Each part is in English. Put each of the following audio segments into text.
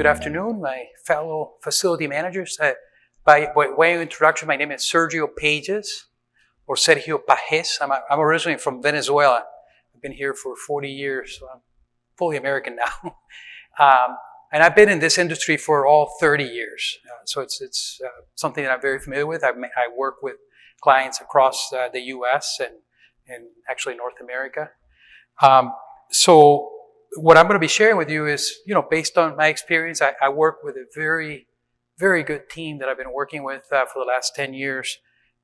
Good afternoon, my fellow facility managers. By way of introduction, my name is Sergio Pages, or Sergio Pajes. I'm originally from Venezuela. I've been here for 40 years, so I'm fully American now. And I've been in this industry for all 30 years. So it's something that I'm very familiar with. I work with clients across the U.S. and actually North America. So what I'm going to be sharing with you is, based on my experience, I work with a very, very good team that I've been working with for the last 10 years,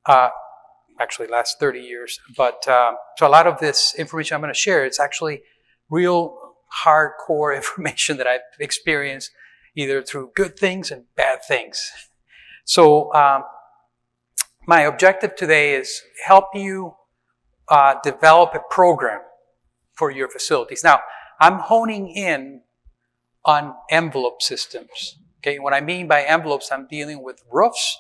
actually last 30 years. But so a lot of this information I'm going to share, it's actually real hardcore information that I've experienced either through good things and bad things. So my objective today is help you develop a program for your facilities. Now, I'm honing in on envelope systems. Okay, what I mean by envelopes, I'm dealing with roofs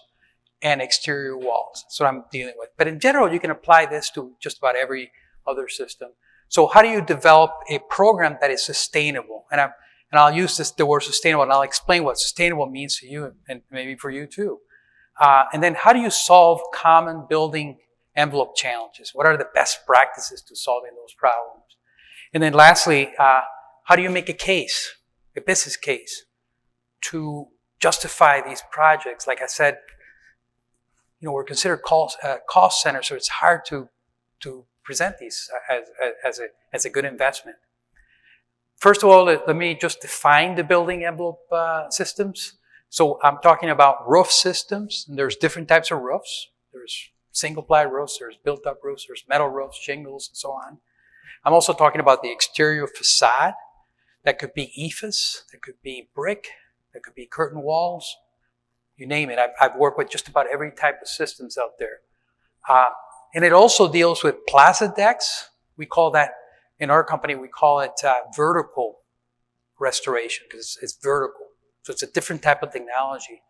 and exterior walls. That's what I'm dealing with. But in general, you can apply this to just about every other system. So how do you develop a program that is sustainable? And I'll use the word sustainable, and I'll explain what sustainable means to you and maybe for you too. And then how do you solve common building envelope challenges? What are the best practices to solving those problems? And then lastly, how do you make a business case, to justify these projects? Like I said, we're considered cost centers, so it's hard to present these as a good investment. First of all, let me just define the building envelope systems. So I'm talking about roof systems, and there's different types of roofs. There's single-ply roofs, there's built-up roofs, there's metal roofs, shingles, and so on. I'm also talking about the exterior facade. That could be EIFS, that could be brick, that could be curtain walls, you name it. I've worked with just about every type of systems out there. And it also deals with plaza decks. We call that, in our company, we call it vertical restoration, because it's vertical. So it's a different type of technology.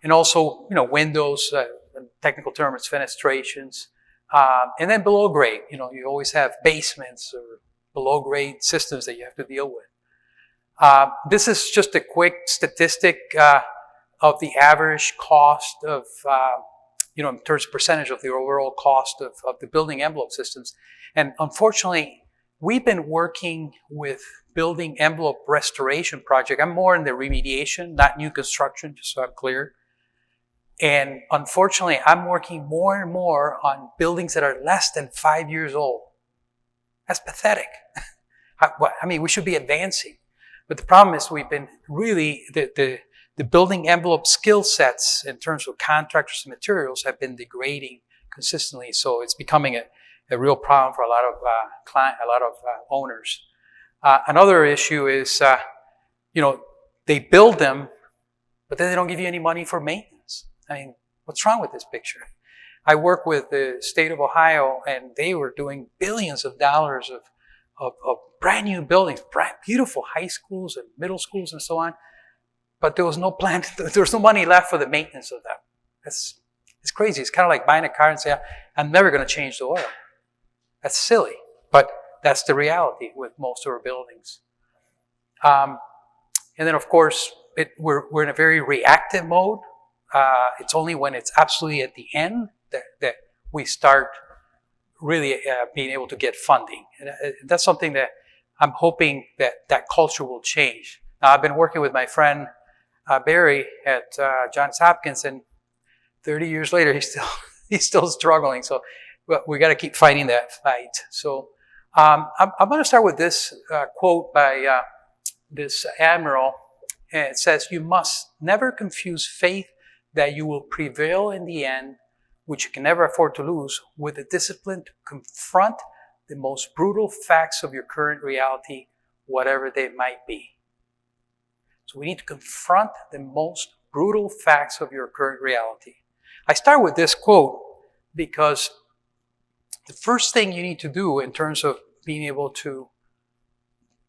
And also, windows, the technical term is fenestrations. And then below grade, you always have basements or below grade systems that you have to deal with. This is just a quick statistic of the average cost of, in terms of percentage of the overall cost of the building envelope systems. And unfortunately, we've been working with building envelope restoration project. I'm more in the remediation, not new construction, just so I'm clear. And unfortunately, I'm working more and more on buildings that are less than 5 years old. That's pathetic. I mean, we should be advancing. But the problem is we've been really, the building envelope skill sets in terms of contractors and materials have been degrading consistently. So it's becoming a real problem for a lot of owners. Another issue is, they build them, but then they don't give you any money for maintenance. I mean, what's wrong with this picture? I work with the state of Ohio, and they were doing billions of dollars of brand new buildings, beautiful high schools and middle schools and so on. But there was no plan, there was no money left for the maintenance of them. It's crazy. It's kind of like buying a car and saying, I'm never going to change the oil. That's silly, but that's the reality with most of our buildings. And then, of course, we're in a very reactive mode. It's only when it's absolutely at the end that we start really being able to get funding. And that's something that I'm hoping that culture will change. Now, I've been working with my friend Barry at Johns Hopkins, and 30 years later, he's still struggling. So we got to keep fighting that fight. So I'm going to start with this quote by this admiral. And it says, "You must never confuse faith that you will prevail in the end, which you can never afford to lose, with the discipline to confront the most brutal facts of your current reality, whatever they might be." So we need to confront the most brutal facts of your current reality. I start with this quote because the first thing you need to do in terms of being able to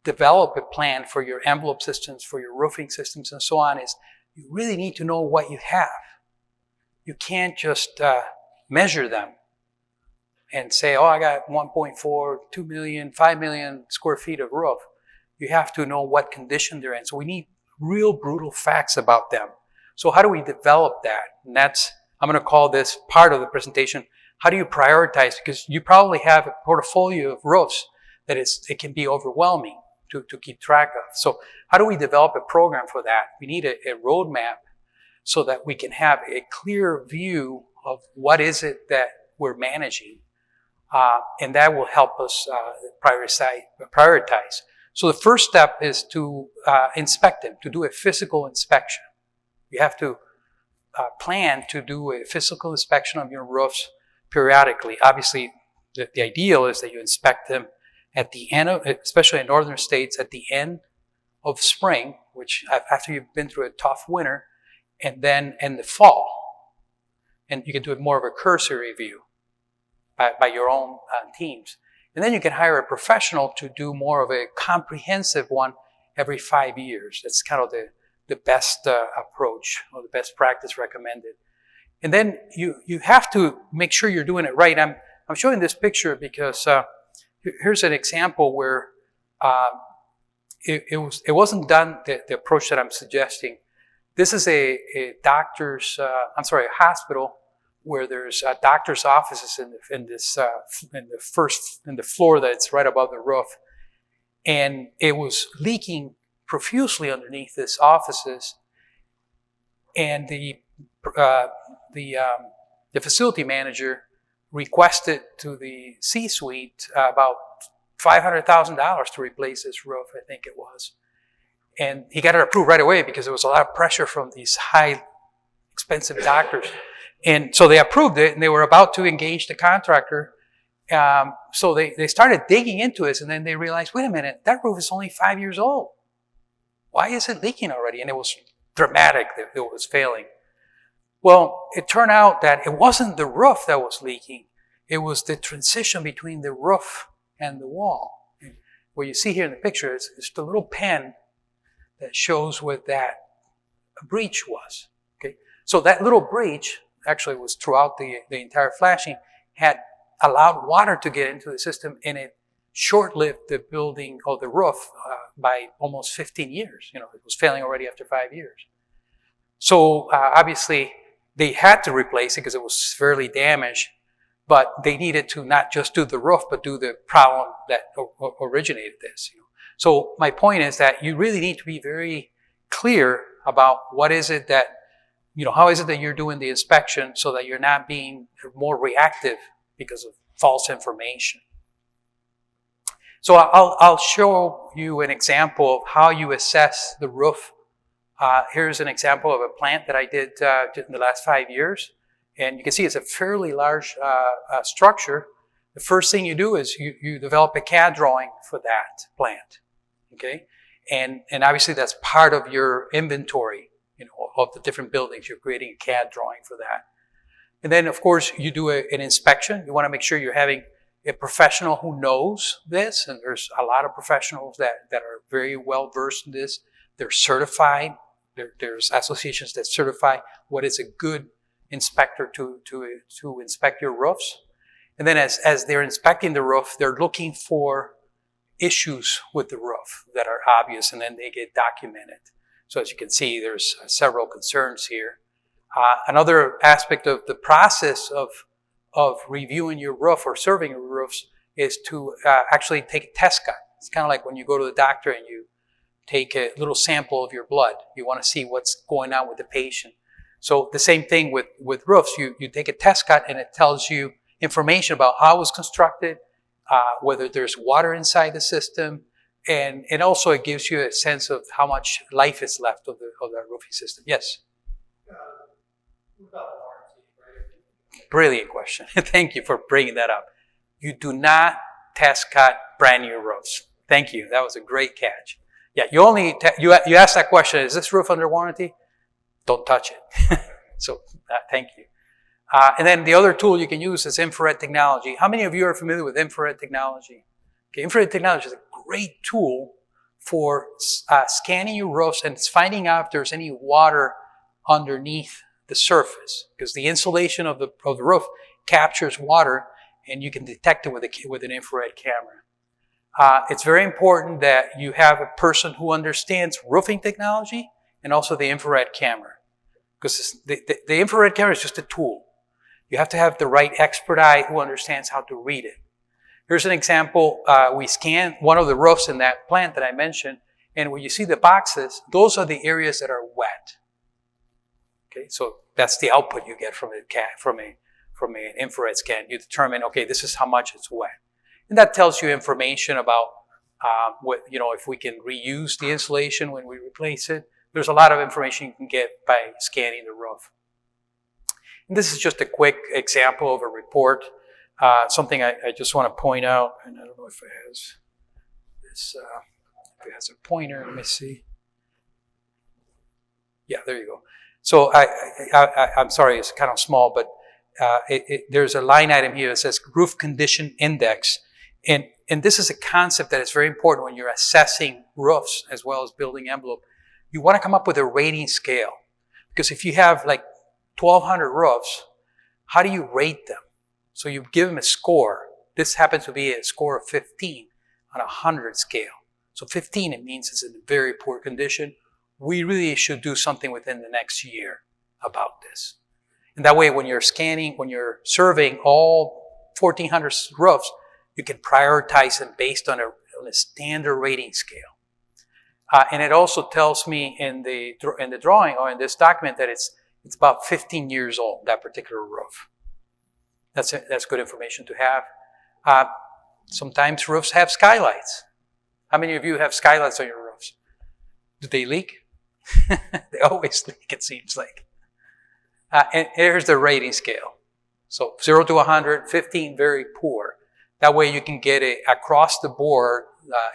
develop a plan for your envelope systems, for your roofing systems, and so on is you really need to know what you have. You can't just measure them and say, oh, I got 1.4, 2 million, 5 million square feet of roof. you have to know what condition they're in. So we need real brutal facts about them. So how do we develop that? And that's, I'm going to call this part of the presentation, how do you prioritize? Because you probably have a portfolio of roofs that it can be overwhelming to keep track of. So how do we develop a program for that? We need a roadmap so that we can have a clear view of what is it that we're managing. And that will help us prioritize. So the first step is to inspect them, to do a physical inspection. You have to plan to do a physical inspection of your roofs periodically. Obviously, the ideal is that you inspect them at the end of, especially in northern states, at the end of spring, which after you've been through a tough winter, and then in the fall. And you can do it more of a cursory view by your own teams. And then you can hire a professional to do more of a comprehensive one every 5 years. That's kind of the best approach, or the best practice recommended. And then you have to make sure you're doing it right. I'm showing this picture because here's an example where it wasn't done the approach that I'm suggesting. This is a hospital where there's doctor's offices in the floor that's right above the roof, and it was leaking profusely underneath these offices, and the facility manager requested to the C-suite about $500,000 to replace this roof, I think it was. And he got it approved right away because there was a lot of pressure from these high, expensive doctors. And so they approved it, and they were about to engage the contractor. So they started digging into this, and then they realized, wait a minute, that roof is only 5 years old. Why is it leaking already? And it was dramatic that it was failing. Well, it turned out that it wasn't the roof that was leaking. It was the transition between the roof and the wall. And what you see here in the picture is the little pen that shows what that breach was. Okay, so that little breach actually was throughout the entire flashing, had allowed water to get into the system, and it short-lived the building or the roof by almost 15 years. It was failing already after 5 years. So obviously they had to replace it because it was severely damaged, but they needed to not just do the roof, but do the problem that originated this. So my point is that you really need to be very clear about what is it that, how is it that you're doing the inspection so that you're not being more reactive because of false information. So I'll show you an example of how you assess the roof. Here's an example of a plant that I did in the last 5 years. And you can see it's a fairly large structure. The first thing you do is you develop a CAD drawing for that plant. Okay? And obviously that's part of your inventory, of the different buildings. You're creating a CAD drawing for that. And then, of course, you do an inspection. You want to make sure you're having a professional who knows this, and there's a lot of professionals that are very well versed in this. They're certified. There's associations that certify what is a good inspector to inspect your roofs. And then as they're inspecting the roof, they're looking for issues with the roof that are obvious, and then they get documented. So as you can see, there's several concerns here. Another aspect of the process of reviewing your roof or surveying your roofs is to actually take a test cut. It's kind of like when you go to the doctor and you take a little sample of your blood. You want to see what's going on with the patient. So the same thing with roofs. You take a test cut, and it tells you information about how it was constructed, whether there's water inside the system, and also it gives you a sense of how much life is left of that roofing system. Yes? Brilliant question. Thank you for bringing that up. You do not test cut brand new roofs. Thank you. That was a great catch. Yeah, you asked that question, is this roof under warranty? Don't touch it. So thank you. And then the other tool you can use is infrared technology. How many of you are familiar with infrared technology? Okay, infrared technology is a great tool for scanning your roofs and finding out if there's any water underneath the surface, because the insulation of the roof captures water, and you can detect it with an infrared camera. It's very important that you have a person who understands roofing technology and also the infrared camera. Because the infrared camera is just a tool. You have to have the right expert eye who understands how to read it. Here's an example. We scanned one of the roofs in that plant that I mentioned, and when you see the boxes, those are the areas that are wet. Okay, so that's the output you get from an infrared scan. You determine, okay, this is how much it's wet. And that tells you information about if we can reuse the insulation when we replace it. There's a lot of information you can get by scanning the roof. And this is just a quick example of a report. Something I just want to point out, and I don't know if it has this, if it has a pointer. Let me see. Yeah, there you go. So I'm sorry, it's kind of small, but there's a line item here that says roof condition index. And this is a concept that is very important when you're assessing roofs as well as building envelope. You want to come up with a rating scale. Because if you have like 1,200 roofs, how do you rate them? So you give them a score. This happens to be a score of 15 on a 100 scale. So 15, it means it's in very poor condition. We really should do something within the next year about this. And that way, when you're scanning, when you're surveying all 1,400 roofs, you can prioritize them based on a standard rating scale. And it also tells me in the drawing or in this document that it's about 15 years old, that particular roof. That's good information to have. Sometimes roofs have skylights. How many of you have skylights on your roofs? Do they leak? They always leak, it seems like. And here's the rating scale. So 0 to 100, 15, very poor. That way you can get across the board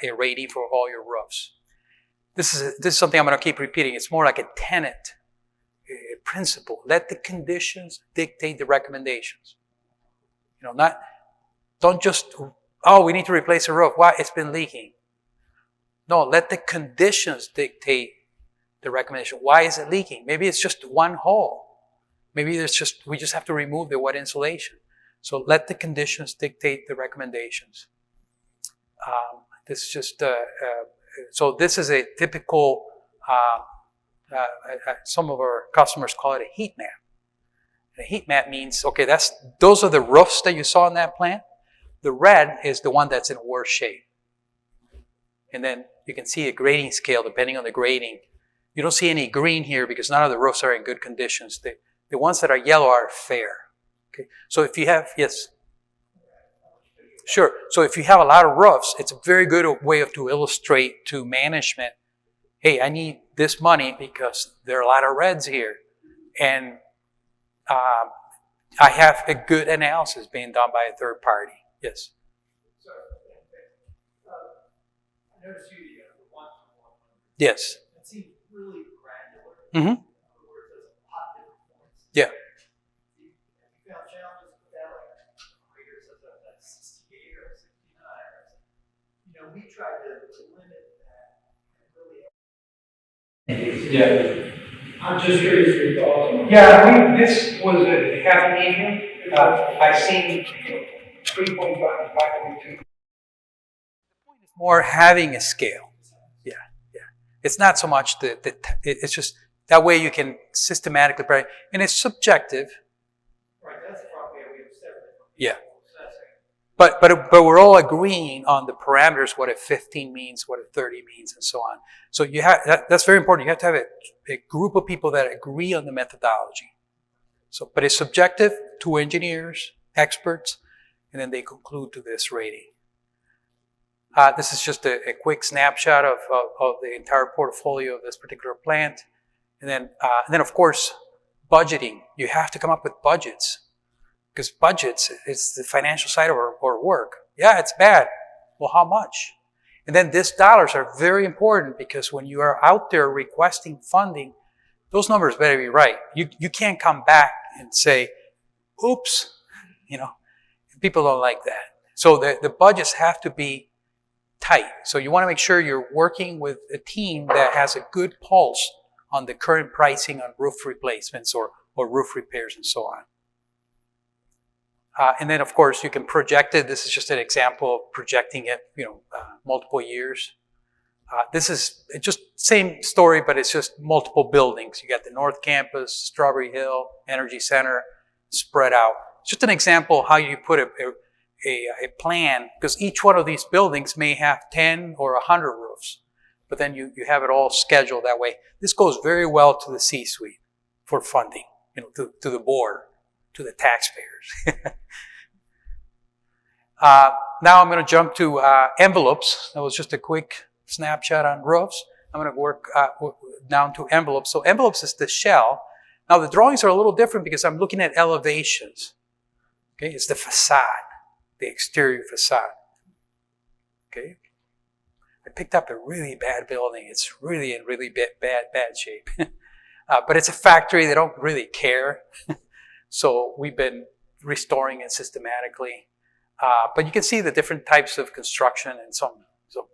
a rating for all your roofs. This is something I'm going to keep repeating. It's more like a tenet, a principle. Let the conditions dictate the recommendations. Don't just, we need to replace a roof. Why? It's been leaking. No, let the conditions dictate the recommendation. Why is it leaking? Maybe it's just one hole. Maybe we just have to remove the wet insulation. So let the conditions dictate the recommendations. This is just, so this is a typical, some of our customers call it a heat map. And a heat map means, okay, those are the roofs that you saw in that plant. The red is the one that's in worse shape. And then you can see a grading scale depending on the grading. You don't see any green here because none of the roofs are in good conditions. The ones that are yellow are fair. Okay. So if you have, yes? Sure. So if you have a lot of roofs, it's a very good way to illustrate to management, hey, I need this money because there are a lot of reds here. And I have a good analysis being done by a third party. Yes? Sorry. I noticed you the 1 to 100. Yes. It seems really granular. Mm-hmm. Yeah. You found challenges with that, like graders of that 68 or 69. We tried to limit that and really. Yeah. I'm just curious your thoughts. Yeah, this was a half medium. I've seen 3.5, 5.2. The point is more having a scale. Yeah. It's not so much it's just that way you can systematically, and it's subjective. Right, that's probably we have separate. Yeah. But we're all agreeing on the parameters, what a 15 means, what a 30 means, and so on. So you have that's very important. You have to have a group of people that agree on the methodology. So, but it's subjective to engineers, experts, and then they conclude to this rating. This is just a quick snapshot of the entire portfolio of this particular plant. And then of course, budgeting. You have to come up with budgets. Because budgets is the financial side of our work. Yeah, it's bad. Well, how much? And then these dollars are very important because when you are out there requesting funding, those numbers better be right. You can't come back and say, oops, people don't like that. So the budgets have to be tight. So you want to make sure you're working with a team that has a good pulse on the current pricing on roof replacements or roof repairs and so on. And then, of course, you can project it. This is just an example of projecting it, multiple years. This is just same story, but it's just multiple buildings. You got the North Campus, Strawberry Hill, Energy Center, spread out. It's just an example of how you put a plan, because each one of these buildings may have 10 or 100 roofs, but then you have it all scheduled that way. This goes very well to the C-suite for funding, to the board, to the taxpayers. Now I'm going to jump to envelopes. That was just a quick snapshot on roofs. I'm going to work down to envelopes. So envelopes is the shell. Now the drawings are a little different because I'm looking at elevations. Okay, it's the facade, the exterior facade. Okay, I picked up a really bad building. It's really in really bad shape. But it's a factory. They don't really care. So we've been restoring it systematically. But you can see the different types of construction and some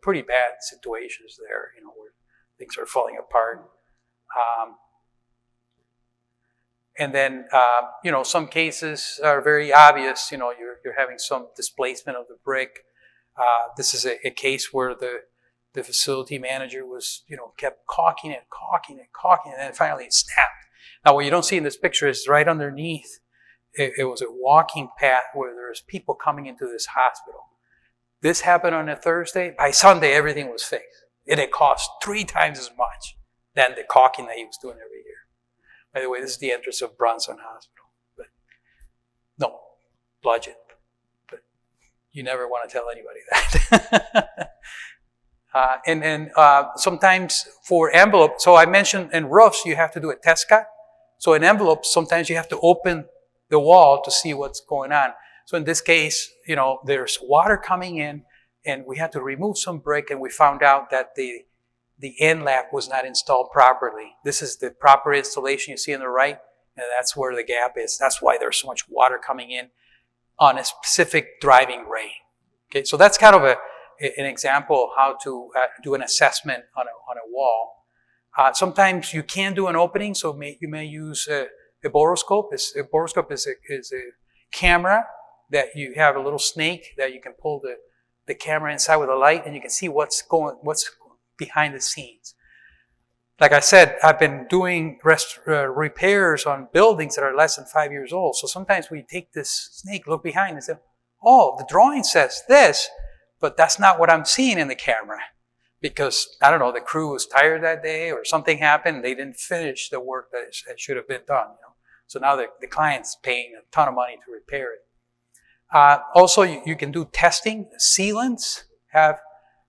pretty bad situations there, where things are falling apart. And then, some cases are very obvious. You're having some displacement of the brick. This is a case where the facility manager was, kept caulking it, and then finally it snapped. Now, what you don't see in this picture is right underneath, it was a walking path where there's people coming into this hospital. This happened on a Thursday. By Sunday, everything was fixed. And it cost 3 times as much than the caulking that he was doing every year. By the way, this is the entrance of Bronson Hospital. But no, budget. But you never want to tell anybody that. And sometimes for envelope, so I mentioned in roofs, you have to do a test cut. So in envelopes, sometimes you have to open the wall to see what's going on. So in this case, there's water coming in, and we had to remove some brick, and we found out that the end lap was not installed properly. This is the proper installation you see on the right, and that's where the gap is. That's why there's so much water coming in on a specific driving rain. Okay, so that's kind of an example of how to do an assessment on a wall. Sometimes you can do an opening, so you may use a boroscope. A boroscope is a camera that you have a little snake that you can pull the camera inside with a light, and you can see what's behind the scenes. Like I said, I've been doing repairs on buildings that are less than 5 years old. So sometimes we take this snake, look behind, and say, "Oh, the drawing says this, but that's not what I'm seeing in the camera." Because, I don't know, the crew was tired that day or something happened. They didn't finish the work that should have been done. So now the client's paying a ton of money to repair it. Also, you can do testing. Sealants have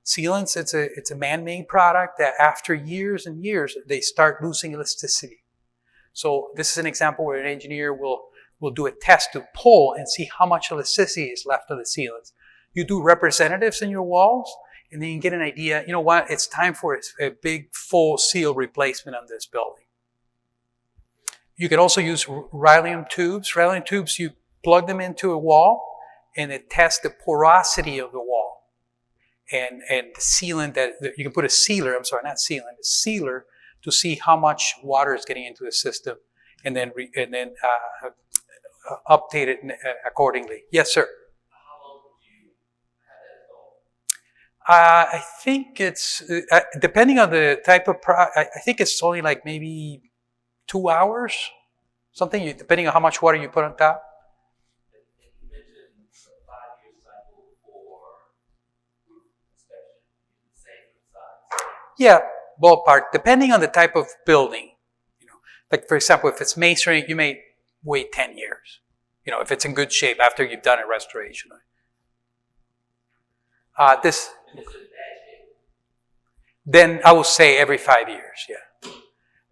sealants. It's a man-made product that after years and years, they start losing elasticity. So this is an example where an engineer will do a test to pull and see how much elasticity is left of the sealants. You do representatives in your walls, and then you get an idea, it's time for a big full seal replacement on this building. You can also use Rylium tubes. Rylium tubes, you plug them into a wall, and it tests the porosity of the wall. And the sealant that you can put a sealer to see how much water is getting into the system, and then update it accordingly. Yes, sir. I think it's, depending on the type of I think it's only like maybe 2 hours, something, depending on how much water you put on top. You mentioned a 5-year cycle for roof inspection, the same size. Yeah, ballpark, depending on the type of building. Like for example, if it's masonry, you may wait 10 years. If it's in good shape after you've done a restoration. Then I will say every 5 years, yeah.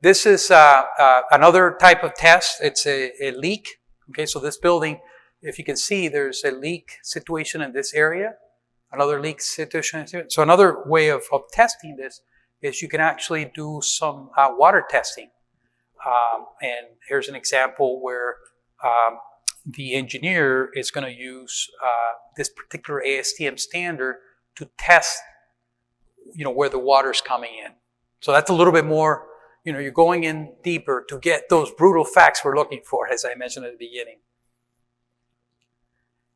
This is another type of test. It's a leak. Okay, so this building, if you can see, there's a leak situation in this area, another leak situation here. So another way of testing this is you can actually do some water testing. And here's an example where the engineer is going to use this particular ASTM standard to test, where the water's coming in. So that's a little bit more, you're going in deeper to get those brutal facts we're looking for, as I mentioned at the beginning.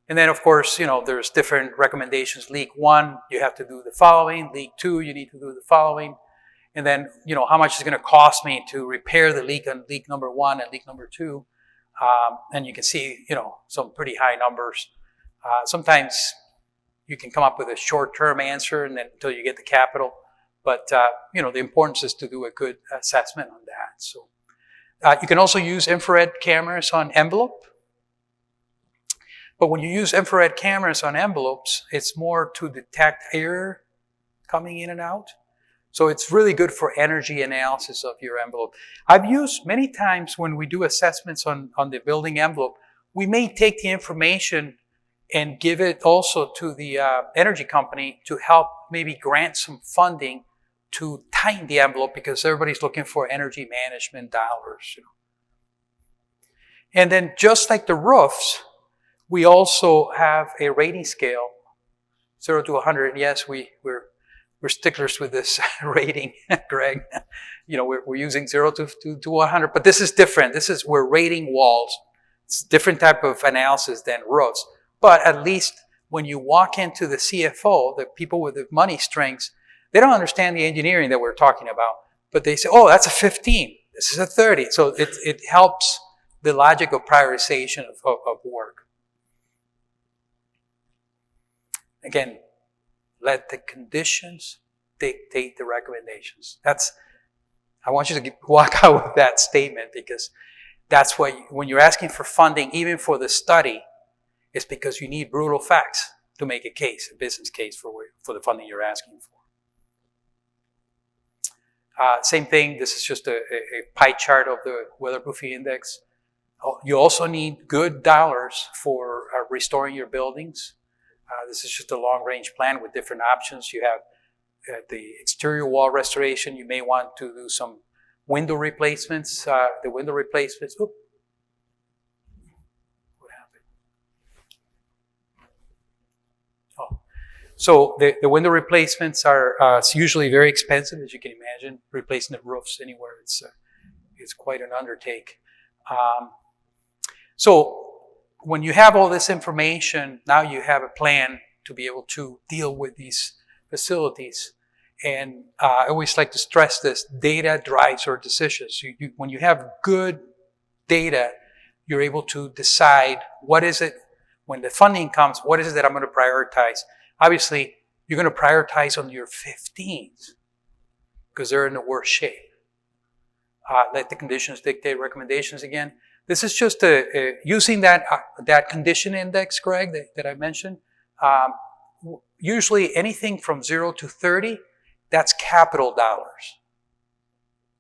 And then, of course, there's different recommendations. Leak 1, you have to do the following. Leak 2, you need to do the following. And then, how much is it going to cost me to repair the leak on leak number 1 and leak number 2. And you can see, some pretty high numbers. Sometimes you can come up with a short-term answer and then until you get the capital. But, the importance is to do a good assessment on that. So you can also use infrared cameras on envelope. But when you use infrared cameras on envelopes, it's more to detect air coming in and out. So it's really good for energy analysis of your envelope. I've used many times when we do assessments on the building envelope, we may take the information and give it also to the energy company to help maybe grant some funding to tighten the envelope because everybody's looking for energy management dollars. And then just like the roofs, we also have a rating scale, 0 to 100. Yes, we're sticklers with this rating, Greg. We're using 0 to 100, but this is different. We're rating walls. It's a different type of analysis than roofs. But at least when you walk into the CFO, the people with the money strings, they don't understand the engineering that we're talking about. But they say, oh, that's a 15. This is a 30. So it helps the logic of prioritization of work. Again, let the conditions dictate the recommendations. I want you to walk out with that statement because that's what, when you're asking for funding, even for the study, it's because you need brutal facts to make a case, a business case for the funding you're asking for. Same thing, this is just a pie chart of the weatherproofing index. You also need good dollars for restoring your buildings. This is just a long-range plan with different options. You have the exterior wall restoration. You may want to do some window replacements. The window replacements. What happened? Oh, so the window replacements are usually very expensive, as you can imagine. Replacing the roofs anywhere, it's quite an undertake. So when you have all this information, now you have a plan to be able to deal with these facilities. And I always like to stress this, data drives our decisions. When you have good data, you're able to decide what is it, when the funding comes, what is it that I'm going to prioritize? Obviously, you're going to prioritize on your 15s because they're in the worst shape. Let the conditions dictate recommendations again. This is just using that condition index, Greg, that I mentioned. Usually anything from 0 to 30, that's capital dollars.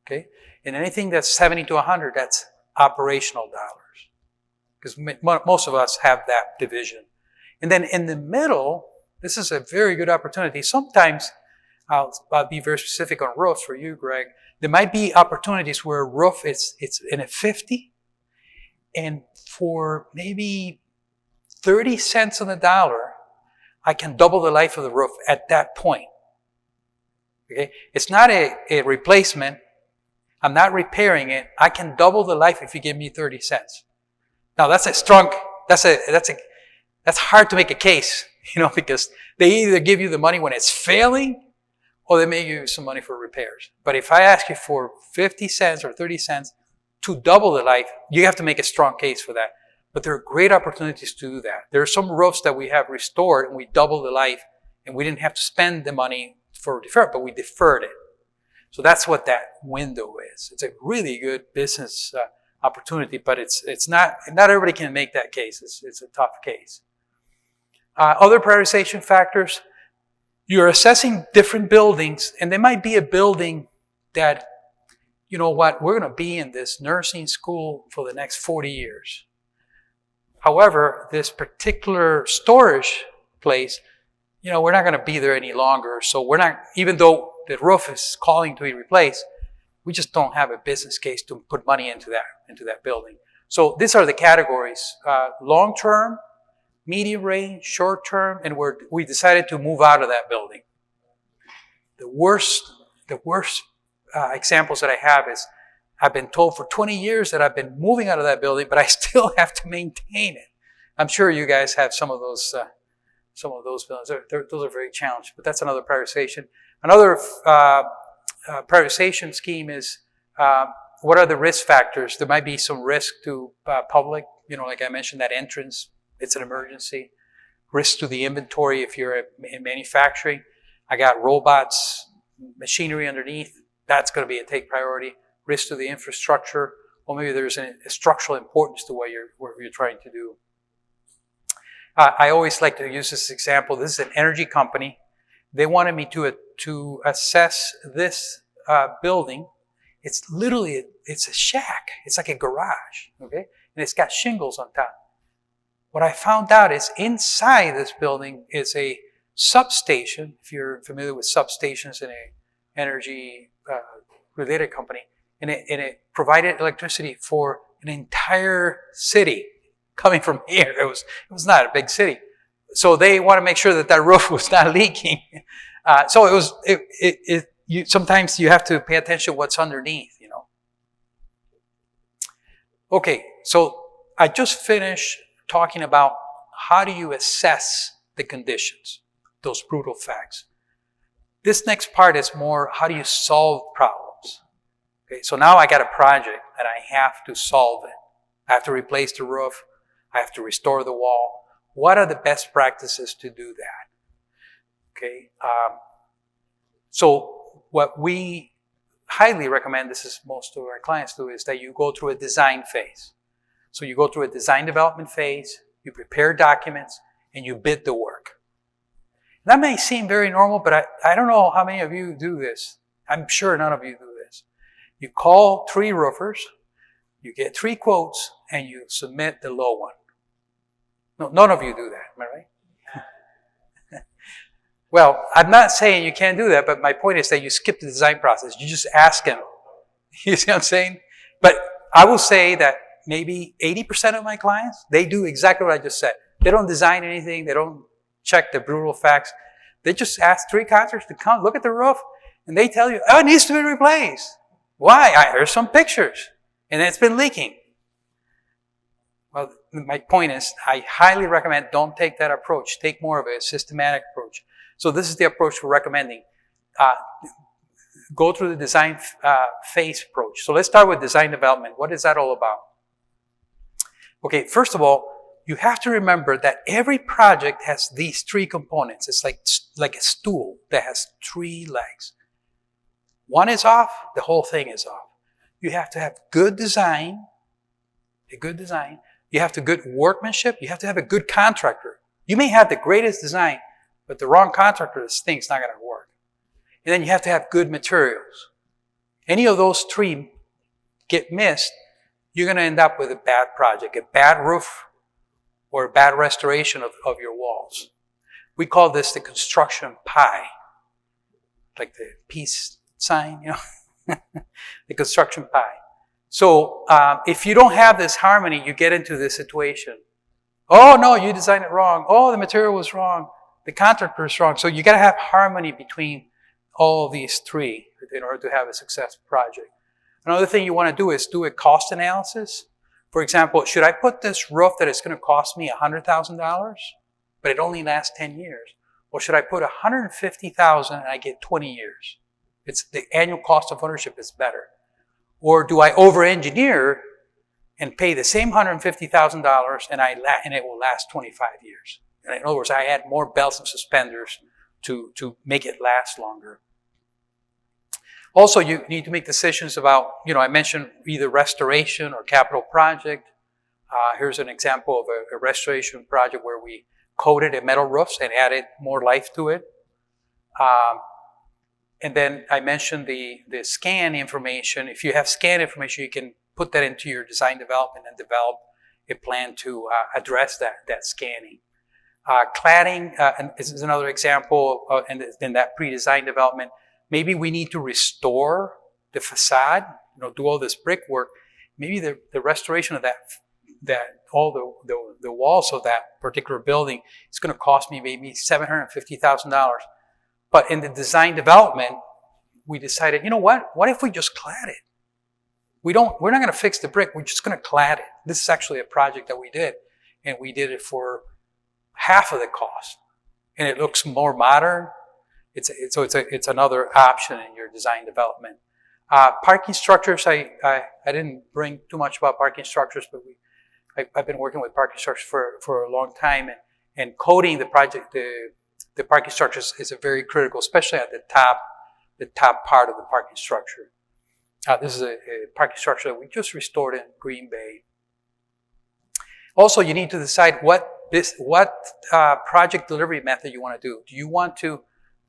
Okay? And anything that's 70 to 100, that's operational dollars. Because most of us have that division. And then in the middle, this is a very good opportunity. Sometimes, I'll be very specific on roofs for you, Greg. There might be opportunities where a roof it's in a 50, and for maybe 30 cents on the dollar, I can double the life of the roof at that point. Okay? It's not a replacement. I'm not repairing it. I can double the life if you give me 30 cents. Now that's hard to make a case, because they either give you the money when it's failing or they may give you some money for repairs. But if I ask you for 50 cents or 30 cents to double the life, you have to make a strong case for that. But there are great opportunities to do that. There are some roofs that we have restored and we doubled the life and we didn't have to spend the money for deferred, but we deferred it. So that's what that window is. It's a really good business opportunity, but it's not everybody can make that case. It's a tough case. Other prioritization factors, you're assessing different buildings, and there might be a building that, you know what, we're going to be in this nursing school for the next 40 years. However, this particular storage place, we're not going to be there any longer. So we're not, even though the roof is calling to be replaced, we just don't have a business case to put money into that building. So these are the categories: long-term, medium range, short-term, and we decided to move out of that building. The worst examples that I have is I've been told for 20 years that I've been moving out of that building, but I still have to maintain it. I'm sure you guys have some of those buildings. Those are very challenged, but that's another prioritization. Another prioritization scheme is what are the risk factors? There might be some risk to public, like I mentioned, that entrance, it's an emergency. Risk to the inventory if you're in manufacturing. I got robots, machinery underneath, that's going to be a take priority. Risk to the infrastructure, or maybe there's a structural importance to what you're trying to do. I always like to use this example. This is an energy company. They wanted me to assess this building. It's literally, it's a shack. It's like a garage, okay? And it's got shingles on top. What I found out is inside this building is a substation, if you're familiar with substations in a energy related company, and it provided electricity for an entire city coming from here. It was not a big city. So they want to make sure that roof was not leaking. So sometimes you have to pay attention to what's underneath, Okay, so I just finished talking about how do you assess the conditions, those brutal facts. This next part is more how do you solve problems. Okay, so now I got a project and I have to solve it. I have to replace the roof. I have to restore the wall. What are the best practices to do that? Okay, so what we highly recommend, this is most of our clients do, is that you go through a design phase. So you go through a design development phase, you prepare documents, and you bid the work. That may seem very normal, but I don't know how many of you do this. I'm sure none of you do this. You call 3 roofers, you get 3 quotes, and you submit the low one. No, none of you do that, am I right? Well, I'm not saying you can't do that, but my point is that you skip the design process. You just ask them. You see what I'm saying? But I will say that maybe 80% of my clients, they do exactly what I just said. They don't design anything. They don't check the brutal facts. They just ask 3 contractors to come look at the roof, and they tell you, oh, it needs to be replaced. Why? There's some pictures, and it's been leaking. Well, my point is, I highly recommend don't take that approach. Take more of a systematic approach. So this is the approach we're recommending. Go through the design phase approach. So let's start with design development. What is that all about? Okay, first of all, you have to remember that every project has these 3 components. It's like a stool that has 3 legs. One is off, the whole thing is off. You have to have good design, a good design. You have to have good workmanship. You have to have a good contractor. You may have the greatest design, but the wrong contractor, this thing's not going to work. And then you have to have good materials. Any of those 3 get missed, you're going to end up with a bad project, a bad roof, or a bad restoration of your walls. We call this the construction pie, like the peace sign, the construction pie. So if you don't have this harmony, you get into this situation. Oh, no, you designed it wrong. Oh, the material was wrong. The contractor is wrong. So you got to have harmony between all of these 3 in order to have a successful project. Another thing you want to do is do a cost analysis. For example, should I put this roof that is going to cost me $100,000, but it only lasts 10 years? Or should I put $150,000 and I get 20 years? It's the annual cost of ownership is better. Or do I over-engineer and pay the same $150,000 and it will last 25 years? In other words, I add more belts and suspenders to make it last longer. Also, you need to make decisions about, I mentioned either restoration or capital project. Here's an example of a restoration project where we coated a metal roof and added more life to it. And then I mentioned the scan information. If you have scan information, you can put that into your design development and develop a plan to address that scanning. Cladding is another example in that pre-design development. Maybe we need to restore the facade, do all this brickwork. Maybe the restoration of that all the walls of that particular building is going to cost me maybe $750,000. But in the design development, we decided, what if we just clad it? We're not going to fix the brick. We're just going to clad it. This is actually a project that we did. and we did it for half of the cost, and it looks more modern. It's another option in your design development. Parking structures, I didn't bring too much about parking structures, but I've been working with parking structures for a long time, and coding the parking structures is a very critical, especially at the top part of the parking structure. This is a parking structure that we just restored in Green Bay. Also, you need to decide what project delivery method you want to do. Do you want to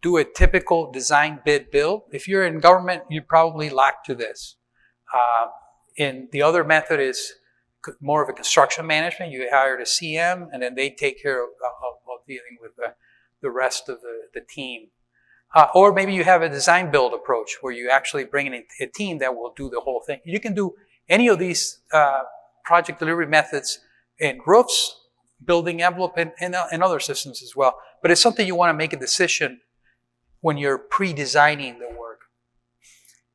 do a typical design bid build? If you're in government, you're probably locked to this. And the other method is more of a construction management. You hire a CM, and then they take care of dealing with the rest of the team. Or maybe you have a design build approach where you actually bring in a team that will do the whole thing. You can do any of these project delivery methods in roofs, building envelope, and other systems as well. But it's something you want to make a decision when you're pre-designing the work.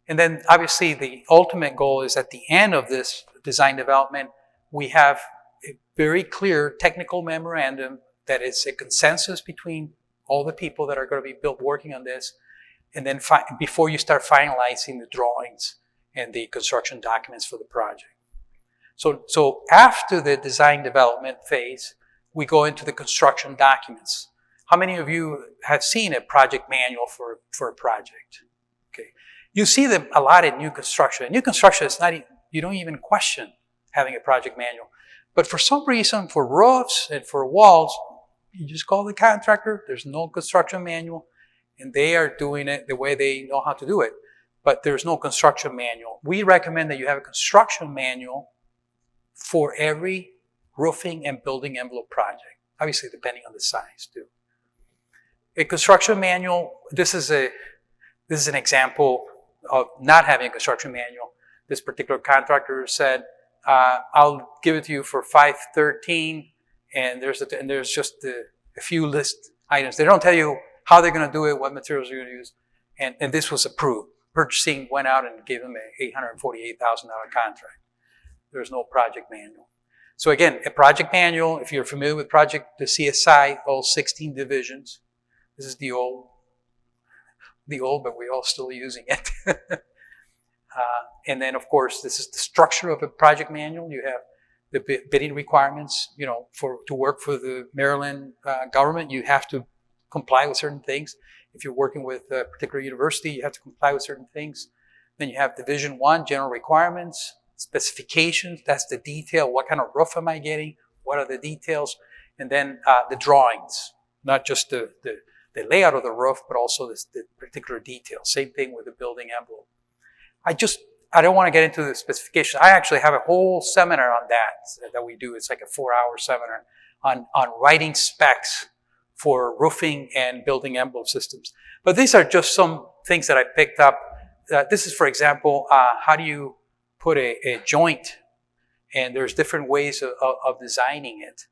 And then obviously the ultimate goal is at the end of this design development, we have a very clear technical memorandum that is a consensus between all the people that are going to be working on this. And then before you start finalizing the drawings and the construction documents for the project. So after the design development phase, we go into the construction documents. How many of you have seen a project manual for a project? Okay, you see them a lot in new construction. In new construction, you don't even question having a project manual. But for some reason, for roofs and for walls, you just call the contractor. There's no construction manual, and they are doing it the way they know how to do it. But there's no construction manual. We recommend that you have a construction manual for every roofing and building envelope project, obviously depending on the size too. A construction manual, this is an example of not having a construction manual. This particular contractor said, I'll give it to you for $513, and there's just a few list items. They don't tell you how they're going to do it, what materials they're going to use, and this was approved. Purchasing went out and gave them an $848,000 contract. There's no project manual. So again, a project manual, if you're familiar with the CSI, all 16 divisions. This is the old, but we're all still using it. And then, of course, this is the structure of a project manual. You have the bidding requirements. To work for the Maryland government, you have to comply with certain things. If you're working with a particular university, you have to comply with certain things. Then you have Division 1, general requirements, specifications. That's the detail. What kind of roof am I getting? What are the details? And then the drawings, not just the layout of the roof, but also the particular details. Same thing with the building envelope. I don't want to get into the specifications. I actually have a whole seminar on that we do. It's like a 4-hour seminar on writing specs for roofing and building envelope systems. But these are just some things that I picked up. This is, for example, how do you put a joint? And there's different ways of designing it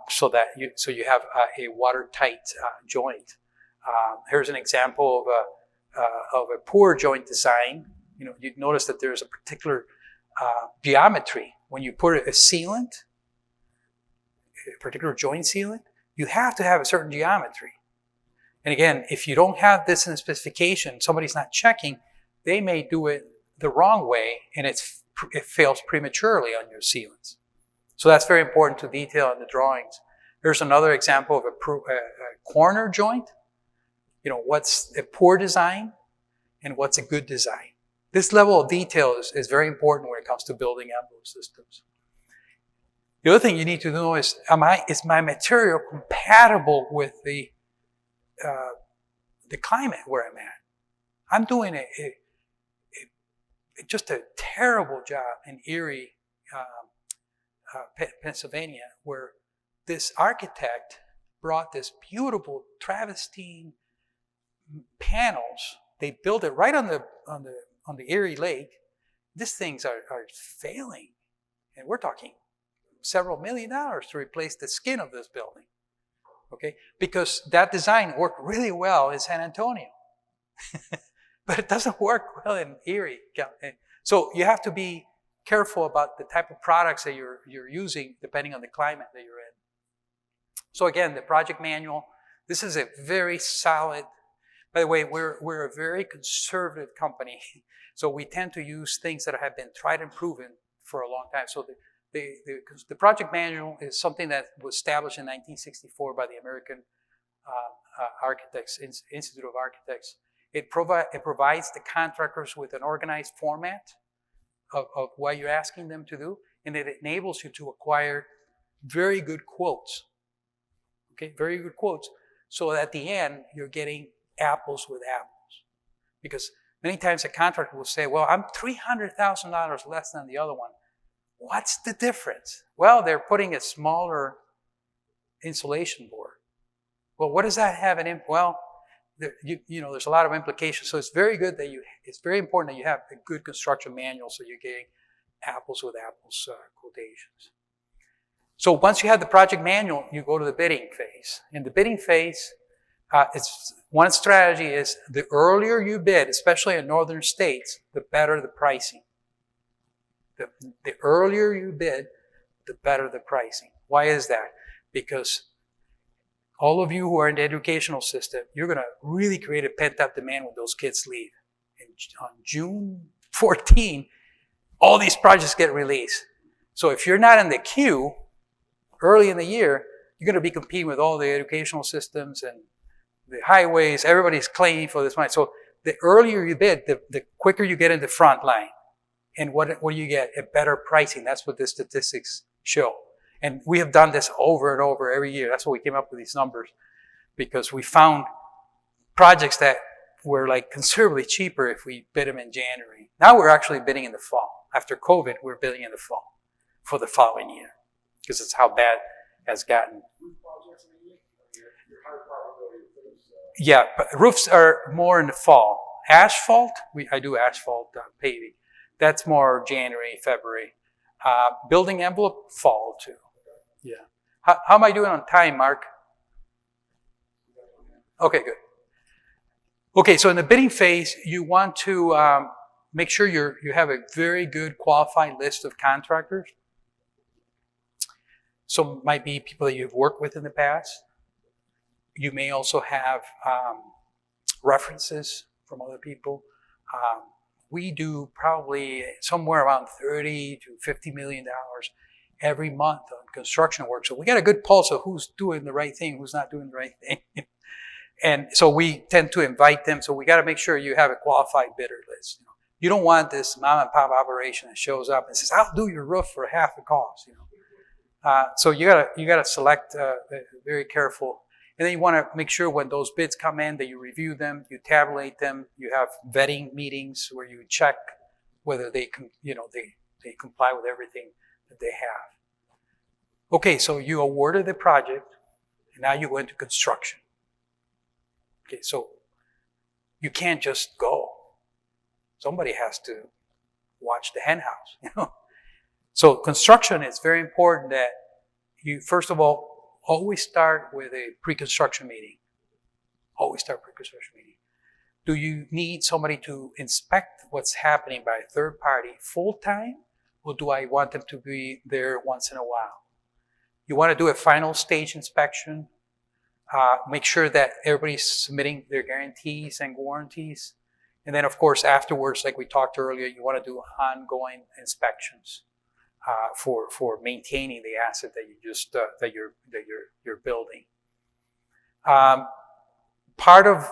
so you have a watertight joint. Here's an example of a poor joint design. You'd notice that there's a particular geometry. When you put a sealant, a particular joint sealant, you have to have a certain geometry. And again, if you don't have this in the specification, somebody's not checking, they may do it the wrong way, and it fails prematurely on your sealants. So that's very important to detail in the drawings. Here's another example of a corner joint. What's a poor design and what's a good design. This level of detail is very important when it comes to building envelope systems. The other thing you need to know is my material compatible with the climate where I'm at? I'm doing just a terrible job in Erie, Pennsylvania, where this architect brought this beautiful travertine panels. They built it right on the Erie Lake. These things are failing, and we're talking several $1 million to replace the skin of this building. Okay, because that design worked really well in San Antonio, but it doesn't work well in Erie. So you have to be careful about the type of products that you're using depending on the climate that you're in. So again, the project manual, this is a very solid, by the way, we're a very conservative company. So we tend to use things that have been tried and proven for a long time. So the project manual is something that was established in 1964 by the American Architects, Institute of Architects. It provides the contractors with an organized format of what you're asking them to do, and it enables you to acquire very good quotes. Okay, very good quotes. So at the end, you're getting apples with apples. Because many times a contractor will say, well, I'm $300,000 less than the other one. What's the difference? Well, they're putting a smaller insulation board. Well, what does that have in? Well, there's a lot of implications. So it's very good that it's very important that you have a good construction manual so you're getting apples with apples quotations. So once you have the project manual, you go to the bidding phase. In the bidding phase, one strategy is the earlier you bid, especially in northern states, the better the pricing. The earlier you bid, the better the pricing. Why is that? Because all of you who are in the educational system, you're going to really create a pent-up demand when those kids leave. And on June 14, all these projects get released. So if you're not in the queue early in the year, you're going to be competing with all the educational systems and the highways. Everybody's claiming for this money. So the earlier you bid, the quicker you get in the front line. And what do you get? A better pricing. That's what the statistics show. And we have done this over and over every year. That's why we came up with these numbers. Because we found projects that were like considerably cheaper if we bid them in January. Now we're actually bidding in the fall. After COVID, we're bidding in the fall for the following year. Because it's how bad it has gotten. Yeah, but roofs are more in the fall. Asphalt, I do asphalt paving. That's more January, February. Building envelope, fall too. Yeah. How am I doing on time, Mark? Okay, good. Okay, so in the bidding phase, you want to make sure you have a very good qualified list of contractors. So it might be people that you've worked with in the past. You may also have references from other people. We do probably somewhere around $30 to $50 million every month on construction work. So we got a good pulse of who's doing the right thing, who's not doing the right thing. And so we tend to invite them. So we got to make sure you have a qualified bidder list. You don't want this mom and pop operation that shows up and says, "I'll do your roof for half the cost." So you gotta select very careful. And then you want to make sure when those bids come in that you review them, you tabulate them, you have vetting meetings where you check whether they comply with everything that they have. Okay, so you awarded the project, and now you go into construction. Okay, so you can't just go. Somebody has to watch the hen house, So construction is very important that you, first of all, always start with a pre-construction meeting. Always start pre-construction meeting. Do you need somebody to inspect what's happening by a third party full-time? Or do I want them to be there once in a while? You want to do a final stage inspection. Make sure that everybody's submitting their guarantees and warranties. And then, of course, afterwards, like we talked earlier, you want to do ongoing inspections for maintaining the asset that you just that you're building. Part of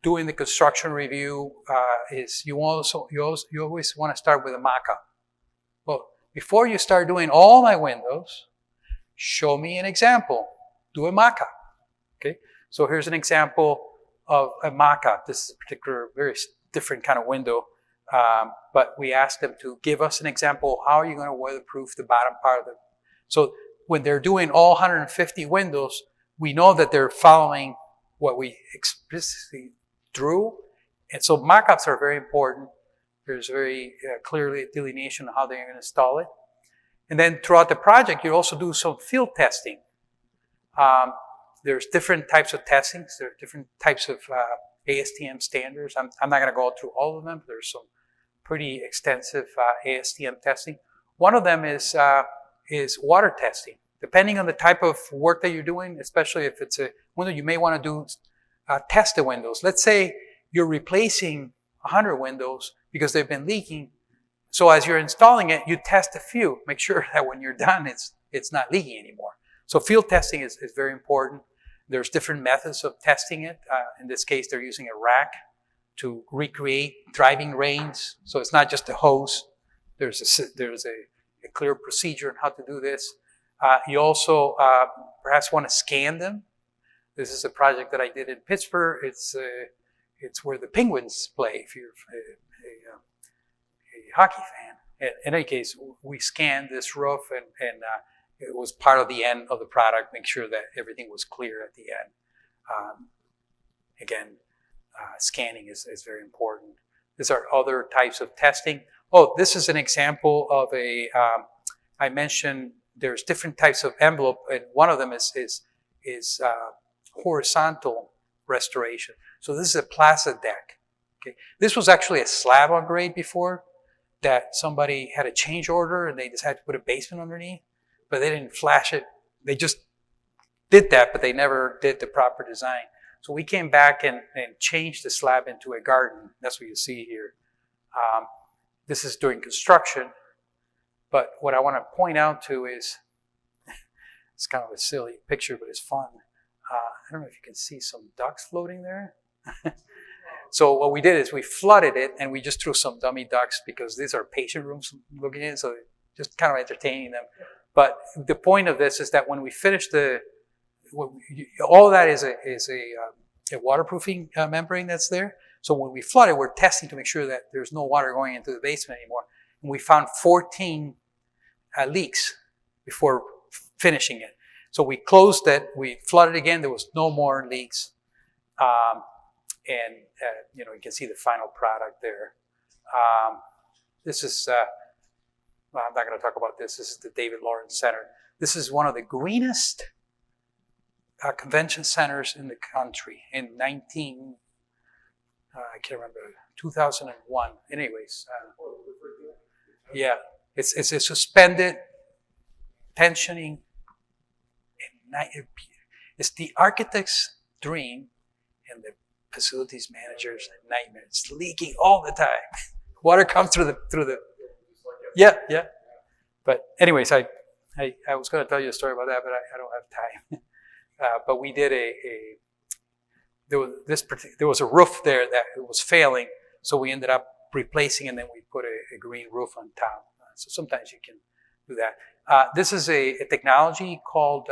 doing the construction review is you always want to start with a mock-up. Well, before you start doing all my windows, show me an example. Do a mock-up. Okay, so here's an example of a mock-up. This is a particular, very different kind of window. But we asked them to give us an example. How are you going to weatherproof the bottom part of the... So when they're doing all 150 windows, we know that they're following what we explicitly drew. And so mock-ups are very important. There's very clearly delineation of how they're going to install it. And then throughout the project, you also do some field testing. There's different types of testings. There are different types of ASTM standards. I'm not going to go through all of them. There's some pretty extensive ASTM testing. One of them is water testing. Depending on the type of work that you're doing, especially if it's a window, you may want to do test the windows. Let's say you're replacing 100 windows because they've been leaking. So as you're installing it, you test a few. Make sure that when you're done, it's not leaking anymore. So field testing is very important. There's different methods of testing it. In this case, they're using a rack to recreate driving rains. So it's not just a hose. There's a clear procedure on how to do this. You also perhaps want to scan them. This is a project that I did in Pittsburgh. It's where the Penguins play, if you're a hockey fan. In any case, we scanned this roof and it was part of the end of the product, make sure that everything was clear at the end. Again, scanning is very important. These are other types of testing. Oh, this is an example of I mentioned there's different types of envelope, and one of them is horizontal restoration. So this is a plaza deck. Okay, this was actually a slab on grade before that somebody had a change order and they decided to put a basement underneath, but they didn't flash it. They just did that, but they never did the proper design. So we came back and changed the slab into a garden. That's what you see here. This is during construction, but what I want to point out to is, it's kind of a silly picture, but it's fun. I don't know if you can see some ducks floating there. So what we did is we flooded it and we just threw some dummy ducks because these are patient rooms looking in, so just kind of entertaining them. But the point of this is that when we finish all of that is a waterproofing membrane that's there. So when we flood it, we're testing to make sure that there's no water going into the basement anymore. And we found 14 leaks before finishing it. So we closed it, we flooded again, there was no more leaks. You can see the final product there. This is, well, I'm not going to talk about this. This is the David Lawrence Center. This is one of the greenest convention centers in the country in I can't remember, 2001. Anyways, yeah, it's a suspended tensioning. It's the architect's dream and the facilities manager's nightmare. It's leaking all the time. Water comes through the. Yeah. But anyways, I was going to tell you a story about that, but I don't have time. But we did there was a roof there that was failing, so we ended up replacing, and then we put a green roof on top. So sometimes you can do that. This is a technology called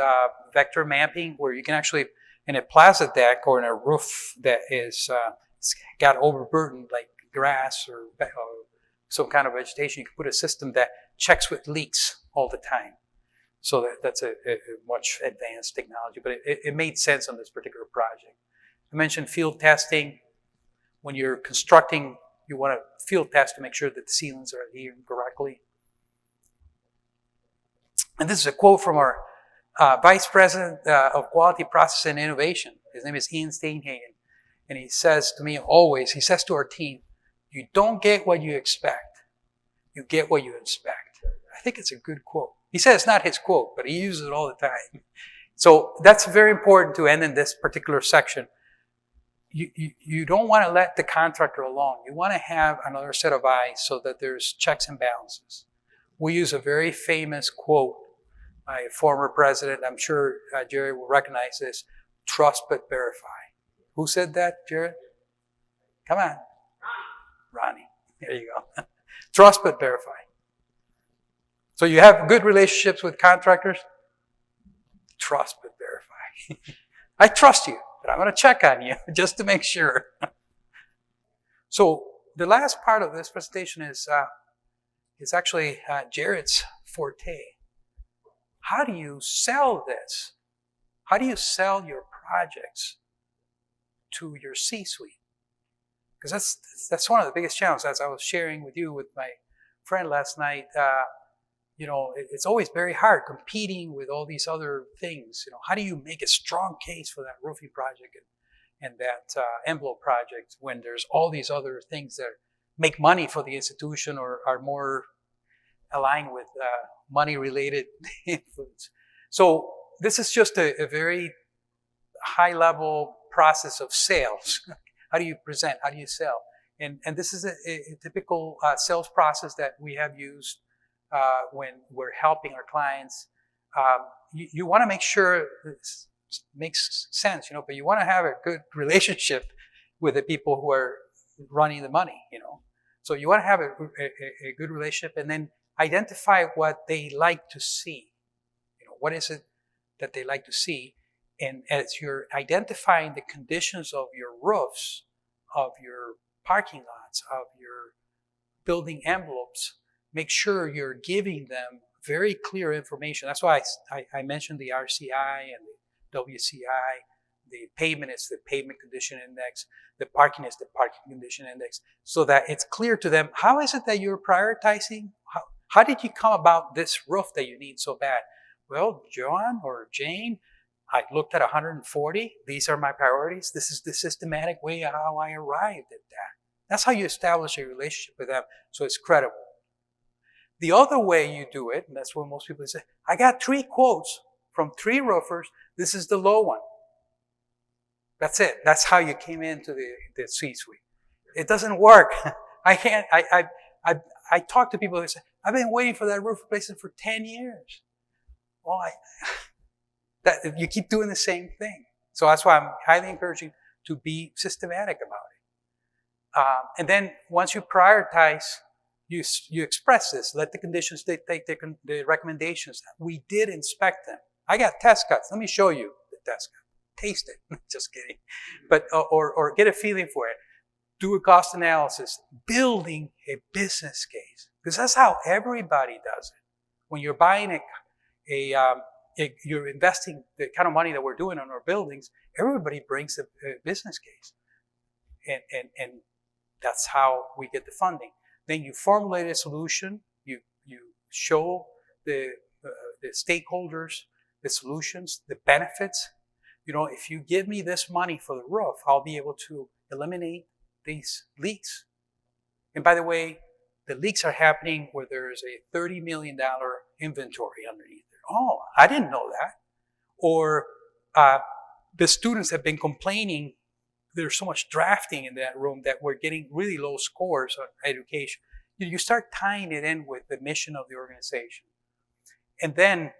vector mapping, where you can actually, in a plaza deck or in a roof that is got overburdened, like grass or some kind of vegetation, you can put a system that checks with leaks all the time. So that's a much advanced technology, but it made sense on this particular project. I mentioned field testing. When you're constructing, you want to field test to make sure that the ceilings are adhering correctly. And this is a quote from our Vice President of Quality Process and Innovation. His name is Ian Steinhagen. And he says to me always, he says to our team, you don't get what you expect. You get what you inspect. I think it's a good quote. He says it's not his quote, but he uses it all the time. So that's very important to end in this particular section. You don't want to let the contractor alone. You want to have another set of eyes so that there's checks and balances. We use a very famous quote by a former president. I'm sure Jerry will recognize this. Trust but verify. Who said that, Jared? Come on. Ronnie. There you go. Trust but verify. So you have good relationships with contractors? Trust but verify. I trust you, but I'm going to check on you just to make sure. So the last part of this presentation is actually Jared's forte. How do you sell this? How do you sell your projects to your C-suite? Because that's one of the biggest challenges. As I was sharing with you with my friend last night, it's always very hard competing with all these other things. How do you make a strong case for that roofing project and that envelope project when there's all these other things that make money for the institution or are more aligned with money-related influence. So this is just a very high-level process of sales. How do you present? How do you sell? And this is a typical sales process that we have used when we're helping our clients. You want to make sure this makes sense, but you want to have a good relationship with the people who are running the money, So you want to have a good relationship and then identify what they like to see. What is it that they like to see? And as you're identifying the conditions of your roofs, of your parking lots, of your building envelopes, make sure you're giving them very clear information. That's why I mentioned the RCI and the WCI. The pavement is the pavement condition index. The parking is the parking condition index. So that it's clear to them, how is it that you're prioritizing? How did you come about this roof that you need so bad? Well, John or Jane, I looked at 140. These are my priorities. This is the systematic way how I arrived at that. That's how you establish a relationship with them so it's credible. The other way you do it, and that's what most people say, I got 3 quotes from 3 roofers. This is the low one. That's it. That's how you came into the C-suite. It doesn't work. I can't. I talk to people who say, I've been waiting for that roof replacement for 10 years. Well, you keep doing the same thing. So that's why I'm highly encouraging to be systematic about it. And then once you prioritize, you express this. Let the conditions dictate the recommendations. We did inspect them. I got test cuts. Let me show you the test cut. Taste it. Just kidding. But or get a feeling for it. Do a cost analysis. Building a business case, because that's how everybody does it. When you're buying you're investing the kind of money that we're doing on our buildings, everybody brings a business case. And that's how we get the funding. Then you formulate a solution, you show the stakeholders the solutions, the benefits. If you give me this money for the roof, I'll be able to eliminate these leaks. And by the way, the leaks are happening where there's a $30 million inventory underneath it. Oh, I didn't know that. Or the students have been complaining there's so much drafting in that room that we're getting really low scores on education. You start tying it in with the mission of the organization. And then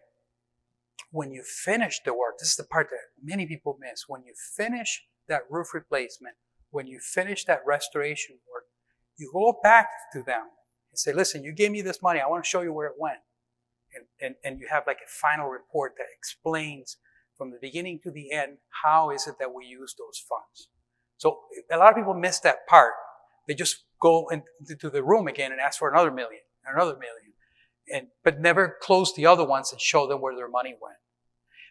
when you finish the work, this is the part that many people miss. When you finish that roof replacement, when you finish that restoration work, you go back to them and say, listen, you gave me this money. I want to show you where it went. And you have like a final report that explains from the beginning to the end, how is it that we use those funds? So a lot of people miss that part. They just go into the room again and ask for another million, but never close the other ones and show them where their money went.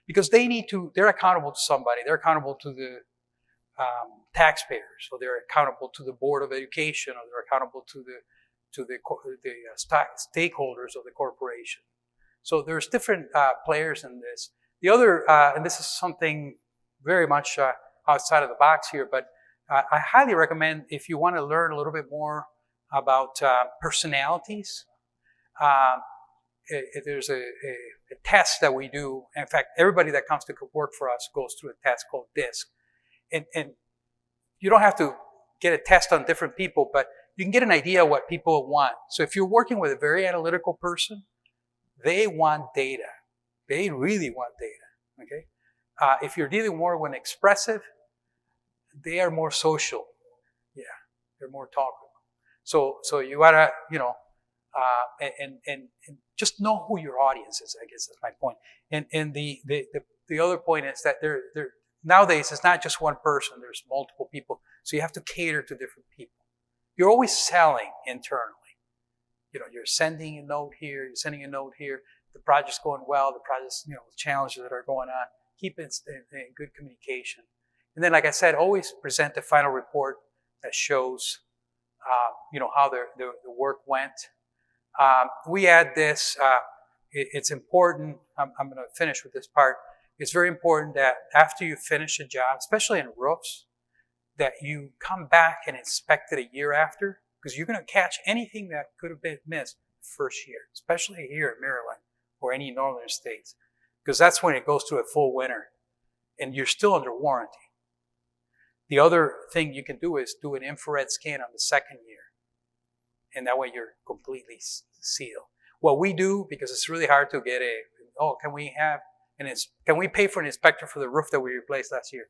Because they're accountable to somebody. They're accountable to the taxpayers, or they're accountable to the Board of Education, or they're accountable to the stakeholders of the corporation. So there's different players in this. The other, and this is something very much outside of the box here, but I highly recommend, if you want to learn a little bit more about personalities, there's a test that we do. In fact, everybody that comes to work for us goes through a test called DISC. And you don't have to get a test on different people, but you can get an idea of what people want. So if you're working with a very analytical person, they want data. They really want data, okay? If you're dealing more with an expressive, they are more social. Yeah, they're more talkative. So you gotta, and just know who your audience is. I guess that's my point. And the other point is that nowadays it's not just one person. There's multiple people. So you have to cater to different people. You're always selling internally. You're sending a note here. You're sending a note here. The project's going well. The project's, challenges that are going on. Keep it in good communication. And then, like I said, always present the final report that shows, how the work went. We add this. It's important. I'm going to finish with this part. It's very important that after you finish a job, especially in roofs, that you come back and inspect it a year after. because you're going to catch anything that could have been missed first year, especially here in Maryland or any northern states, because that's when it goes through a full winter and you're still under warranty. The other thing you can do is do an infrared scan on the second year, and that way you're completely sealed. What we do, because it's really hard to get can we pay for an inspector for the roof that we replaced last year?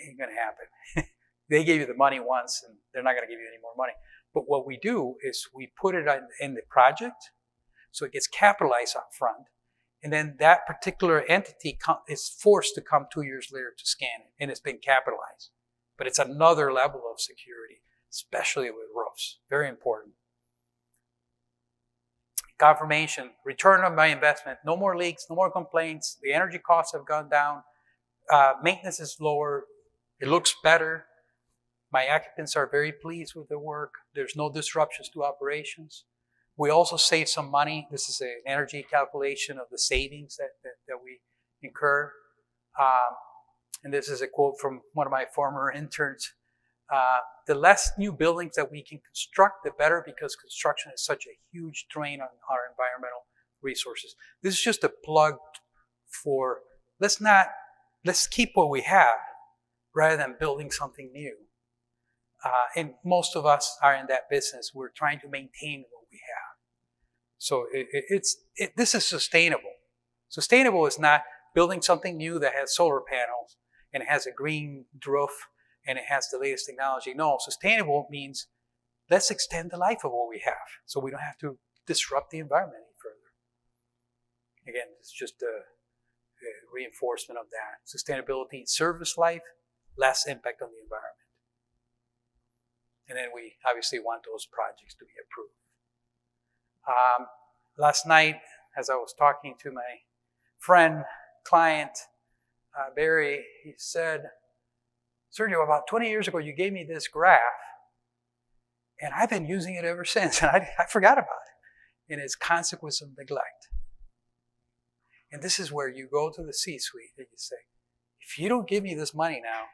Ain't gonna happen. They gave you the money once, and they're not gonna give you any more money. But what we do is we put it in the project, so it gets capitalized up front, and then that particular entity is forced to come 2 years later to scan it, and it's been capitalized. But it's another level of security, especially with roofs. Very important. Confirmation, return on my investment. No more leaks, no more complaints. The energy costs have gone down. Maintenance is lower. It looks better. My occupants are very pleased with the work. There's no disruptions to operations. We also save some money. This is an energy calculation of the savings that we incur. And this is a quote from one of my former interns. The less new buildings that we can construct, the better, because construction is such a huge drain on our environmental resources. This is just a plug for, let's keep what we have rather than building something new. And most of us are in that business. We're trying to maintain what we have. So this is sustainable. Sustainable is not building something new that has solar panels and it has a green roof and it has the latest technology. No, sustainable means let's extend the life of what we have so we don't have to disrupt the environment any further. Again, it's just a reinforcement of that. Sustainability, service life, less impact on the environment. And then we obviously want those projects to be approved. Last night, as I was talking to my friend, client, Barry, he said, Sergio, about 20 years ago, you gave me this graph, and I've been using it ever since, and I forgot about it. And it's consequence of neglect. And this is where you go to the C-suite and you say, if you don't give me this money now,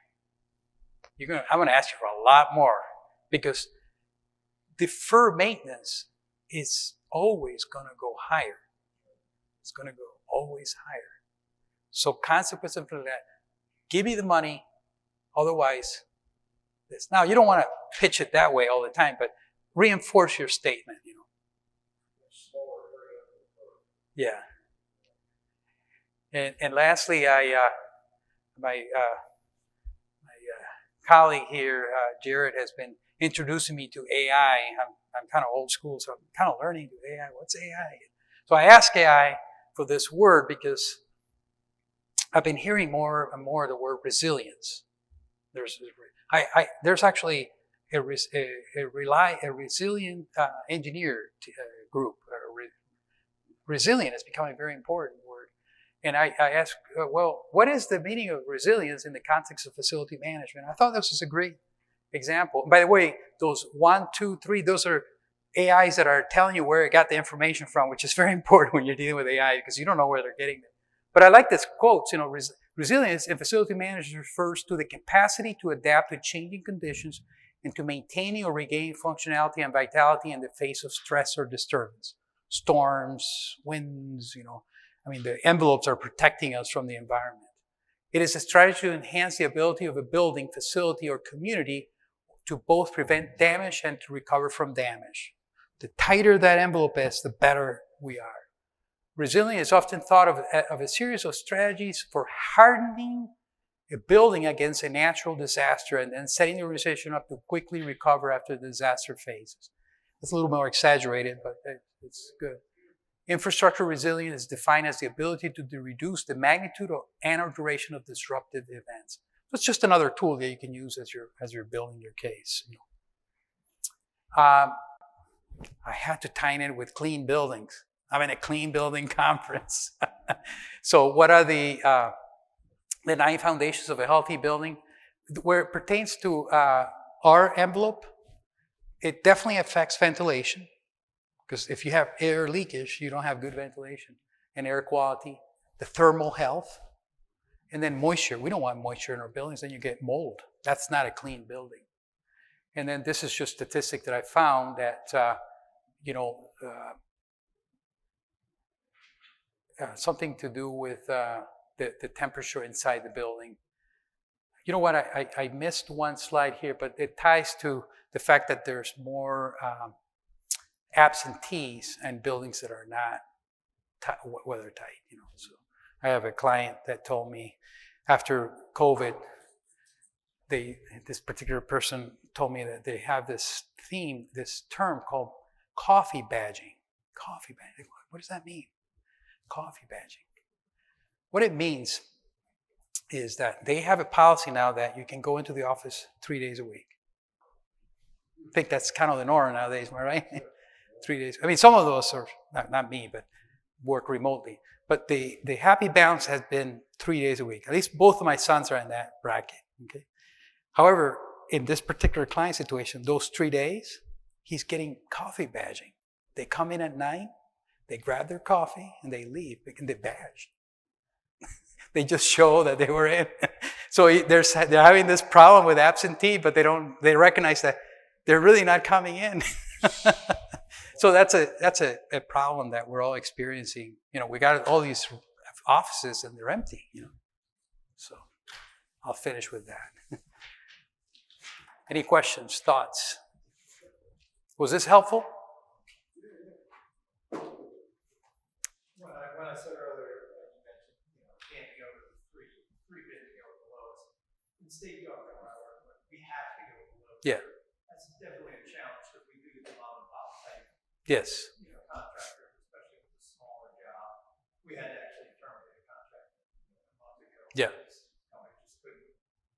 I'm going to ask you for a lot more, because deferred maintenance is always going to go higher. It's going to go always higher. So consequence of that, give me the money, otherwise this. Now, you don't want to pitch it that way all the time, but reinforce your statement, Yeah. And lastly, my colleague here, Jared, has been introducing me to AI. I'm kind of old school, so I'm kind of learning AI. What's AI? So I asked AI for this word because I've been hearing more and more the word resilience. There's actually a resilient engineer group. Resilient is becoming a very important word. And I asked, well, what is the meaning of resilience in the context of facility management? I thought this was a great example. By the way, those 1, 2, 3, those are AIs that are telling you where it got the information from, which is very important when you're dealing with AI because you don't know where they're getting it. But I like this quote, resilience in facility management refers to the capacity to adapt to changing conditions and to maintaining or regaining functionality and vitality in the face of stress or disturbance. Storms, winds, the envelopes are protecting us from the environment. It is a strategy to enhance the ability of a building, facility, or community to both prevent damage and to recover from damage. The tighter that envelope is, the better we are. Resilience is often thought of a series of strategies for hardening a building against a natural disaster and then setting the organization up to quickly recover after the disaster phases. It's a little more exaggerated, but it's good. Infrastructure resilience is defined as the ability to reduce the magnitude and/or duration of disruptive events. So it's just another tool that you can use as you're building your case. I had to tie it in with clean buildings. I'm in a clean building conference. So what are the 9 foundations of a healthy building? Where it pertains to our envelope, it definitely affects ventilation. Because if you have air leakage, you don't have good ventilation and air quality, the thermal health, and then moisture. We don't want moisture in our buildings, then you get mold. That's not a clean building. And then this is just statistic that I found that, something to do with the temperature inside the building. You know what, I missed one slide here, but it ties to the fact that there's more absentees and buildings that are not weather tight. So I have a client that told me after COVID, this particular person told me that they have this theme, this term called coffee badging. Coffee badging. What does that mean? Coffee badging. What it means is that they have a policy now that you can go into the office 3 days a week. I think that's kind of the norm nowadays, am I right? 3 days. I mean, some of those are, not me, but work remotely. But the happy bounce has been 3 days a week. At least both of my sons are in that bracket. Okay. However, in this particular client situation, those 3 days, he's getting coffee badging. They come in at 9, they grab their coffee, and they leave, and they badge. They just show that they were in. So they're having this problem with absentee, but they recognize that they're really not coming in. So that's a problem that we're all experiencing. We got all these offices and they're empty, So I'll finish with that. Any questions, thoughts? Was this helpful? When I said earlier, you mentioned, camping over the three bending over the lowest. In the state government where I work with, we have to go below. Yeah. That's definitely a challenge because we do the mom and pop type. Yes. Contractors, especially with a smaller job. We had to actually terminate a contract a month ago. Yeah. Company just couldn't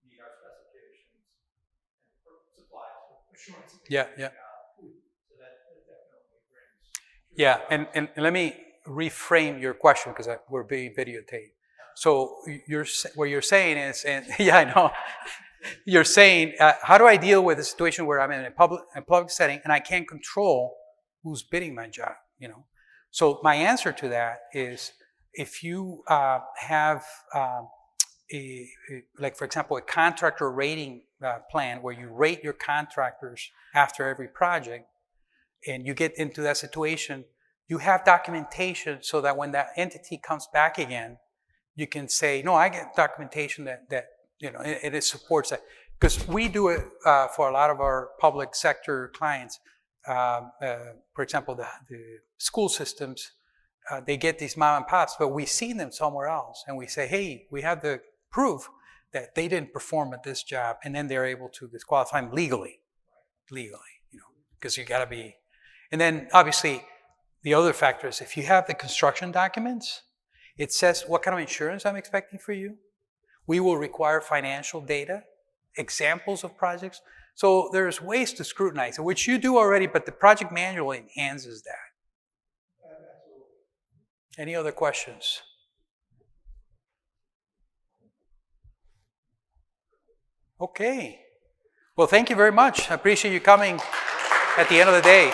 meet our specifications and supplies assurance. Yeah. So that definitely brings. Yeah, and let me reframe your question because we're being videotaped. So what you're saying is, and yeah, I know. You're saying, how do I deal with a situation where I'm in a public setting and I can't control who's bidding my job? So my answer to that is, if you have like for example, a contractor rating plan where you rate your contractors after every project, and you get into that situation, you have documentation so that when that entity comes back again, you can say, no, I get documentation that it supports that. Because we do it for a lot of our public sector clients. For example, the school systems, they get these mom and pops, but we see them somewhere else. And we say, hey, we have the proof that they didn't perform at this job. And then they're able to disqualify them legally, because you got to be. And then obviously, the other factor is if you have the construction documents, it says what kind of insurance I'm expecting for you. We will require financial data, examples of projects. So there's ways to scrutinize, which you do already, but the project manual enhances that. Any other questions? Okay. Well, thank you very much. I appreciate you coming at the end of the day.